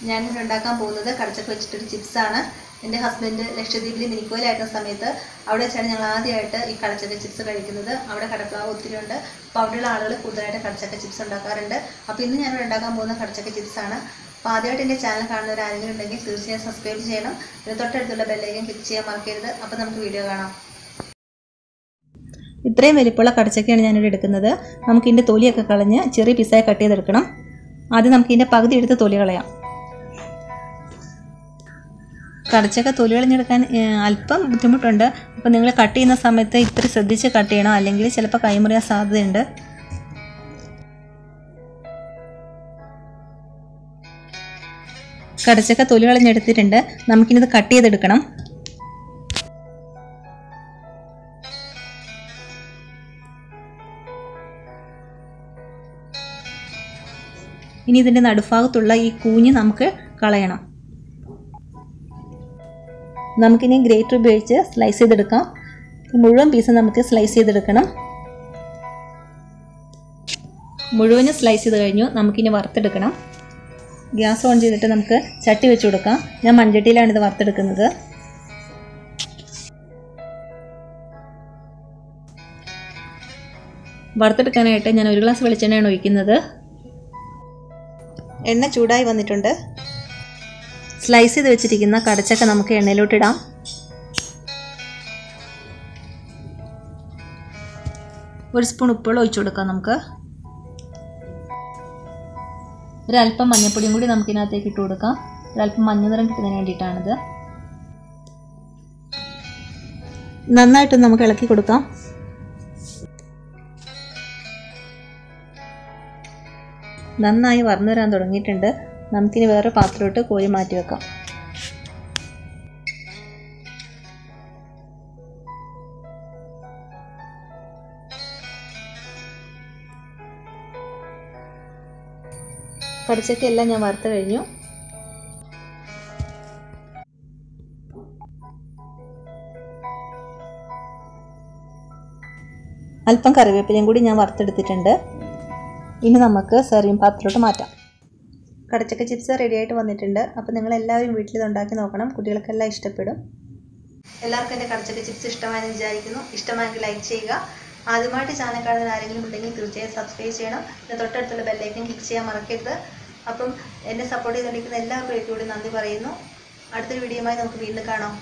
ഞാനിവിടെ ഉണ്ടാക്കാൻ പോകുന്നത് കടച്ചക്ക വെച്ചിട്ടൊരു ചിപ്സാണ്. എൻ്റെ ഹസ്ബൻഡ് ലക്ഷദ്വീപിൽ മിനിക്കോയിലായിരുന്ന സമയത്ത് അവിടെ വെച്ചാണ് ഞങ്ങൾ ആദ്യമായിട്ട് ഈ കടച്ചക്ക ചിപ്സ് കഴിക്കുന്നത്. അവിടെ കടപ്ലാവ് ഒത്തിരി ഉണ്ട്. അപ്പോൾ അവിടെയുള്ള ആളുകൾ കൂടുതലായിട്ട് കടച്ചക്ക ചിപ്സ് ഉണ്ടാക്കാറുണ്ട്. അപ്പോൾ ഇന്ന് ഞാനിവിടെ ഉണ്ടാക്കാൻ പോകുന്ന കടച്ചക്ക ചിപ്സാണ്. അപ്പോൾ ആദ്യമായിട്ട് എൻ്റെ ചാനൽ കാണുന്നവർ ആരെങ്കിലും ഉണ്ടെങ്കിൽ തീർച്ചയായും സബ്സ്ക്രൈബ് ചെയ്യണം. പിന്നെ തൊട്ടടുത്തുള്ള ബെല്ലൈക്കൻ ക്ലിക്ക് ചെയ്യാൻ മറക്കരുത്. അപ്പോൾ നമുക്ക് വീഡിയോ കാണാം. ഇത്രയും വലിപ്പമുള്ള കടച്ചക്കയാണ് ഞാനിവിടെ എടുക്കുന്നത്. നമുക്കിതിൻ്റെ തൊലിയൊക്കെ കളഞ്ഞ് ചെറിയ പീസായി കട്ട് ചെയ്തെടുക്കണം. ആദ്യം നമുക്കിതിൻ്റെ പകുതി എടുത്ത് തൊലി കളയാം. കടച്ചക്ക തൊലി കളഞ്ഞെടുക്കാൻ അല്പം ബുദ്ധിമുട്ടുണ്ട്. അപ്പോൾ നിങ്ങൾ കട്ട് ചെയ്യുന്ന സമയത്ത് ഇത്തിരി ശ്രദ്ധിച്ച് കട്ട് ചെയ്യണം, അല്ലെങ്കിൽ ചിലപ്പോൾ കൈമുറിയാൻ സാധ്യതയുണ്ട്. കടച്ചക്ക തൊലി കളഞ്ഞെടുത്തിട്ടുണ്ട്. നമുക്കിനിത് കട്ട് ചെയ്തെടുക്കണം. ഇനി ഇതിൻ്റെ നടുഭാഗത്തുള്ള ഈ കൂഞ്ഞ് നമുക്ക് കളയണം. നമുക്കിനി ഗ്രേറ്റർ ഉപയോഗിച്ച് സ്ലൈസ് ചെയ്തെടുക്കാം. മുഴുവൻ പീസ് നമുക്ക് സ്ലൈസ് ചെയ്തെടുക്കണം. മുഴുവനും സ്ലൈസ് ചെയ്ത് കഴിഞ്ഞു. നമുക്കിനി വറുത്തെടുക്കണം. ഗ്യാസ് ഓൺ ചെയ്തിട്ട് നമുക്ക് ചട്ടി വെച്ച് കൊടുക്കാം. ഞാൻ മൺചട്ടിയിലാണ് ഇത് വറുത്തെടുക്കുന്നത്. വറുത്തെടുക്കാനായിട്ട് ഞാൻ 1 ഗ്ലാസ് വെളിച്ചെണ്ണയാണ് ഒഴിക്കുന്നത്. എണ്ണ ചൂടായി വന്നിട്ടുണ്ട്. സ്ലൈസ് ചെയ്ത് വെച്ചിരിക്കുന്ന കടച്ചക്ക നമുക്ക് എണ്ണയിലോട്ടിടാം. ഒരു സ്പൂൺ ഉപ്പുവെള്ളം ഒഴിച്ചു കൊടുക്കാം. നമുക്ക് ഒരല്പം മഞ്ഞൾപ്പൊടിയും കൂടി നമുക്കിതിനകത്തേക്ക് ഇട്ട് കൊടുക്കാം. ഒരല്പം മഞ്ഞ നിറം കിട്ടുന്നതിന് വേണ്ടിയിട്ടാണിത്. നന്നായിട്ട് നമുക്ക് ഇളക്കി കൊടുക്കാം. നന്നായി വറന്നു വരാൻ തുടങ്ങിയിട്ടുണ്ട്. നമുക്കിനി വേറെ പാത്രമിട്ട് കോരി മാറ്റി വെക്കാം. കടച്ചക്കയെല്ലാം ഞാൻ വറുത്ത് കഴിഞ്ഞു. അല്പം കറിവേപ്പിലയും കൂടി ഞാൻ വറുത്തെടുത്തിട്ടുണ്ട്. ഇനി നമുക്ക് സെർവിങ് പാത്രത്തിലോട്ട് മാറ്റാം. കടച്ചക്ക ചിപ്സ് റെഡി ആയിട്ട് വന്നിട്ടുണ്ട്. അപ്പോൾ നിങ്ങളെല്ലാവരും വീട്ടിൽ ഇത് ഉണ്ടാക്കി നോക്കണം. കുട്ടികൾക്കെല്ലാം ഇഷ്ടപ്പെടും. എല്ലാവർക്കും എൻ്റെ കടച്ചക്ക ചിപ്സ് ഇഷ്ടമായെന്ന് വിചാരിക്കുന്നു. ഇഷ്ടമായെങ്കിൽ ലൈക്ക് ചെയ്യുക. ആദ്യമായിട്ട് ചാനൽ കാണുന്ന ആരെങ്കിലും ഉണ്ടെങ്കിൽ തീർച്ചയായും സബ്സ്ക്രൈബ് ചെയ്യണം. പിന്നെ തൊട്ടടുത്തുള്ള ബെല്ലൈക്കൻ ക്ലിക്ക് ചെയ്യാൻ മറക്കരുത്. അപ്പം എന്നെ സപ്പോർട്ട് ചെയ്തുകൊണ്ടിരിക്കുന്ന എല്ലാവർക്കും കൂടി നന്ദി പറയുന്നു. അടുത്തൊരു വീഡിയോയുമായി നമുക്ക് വീണ്ടും കാണാം.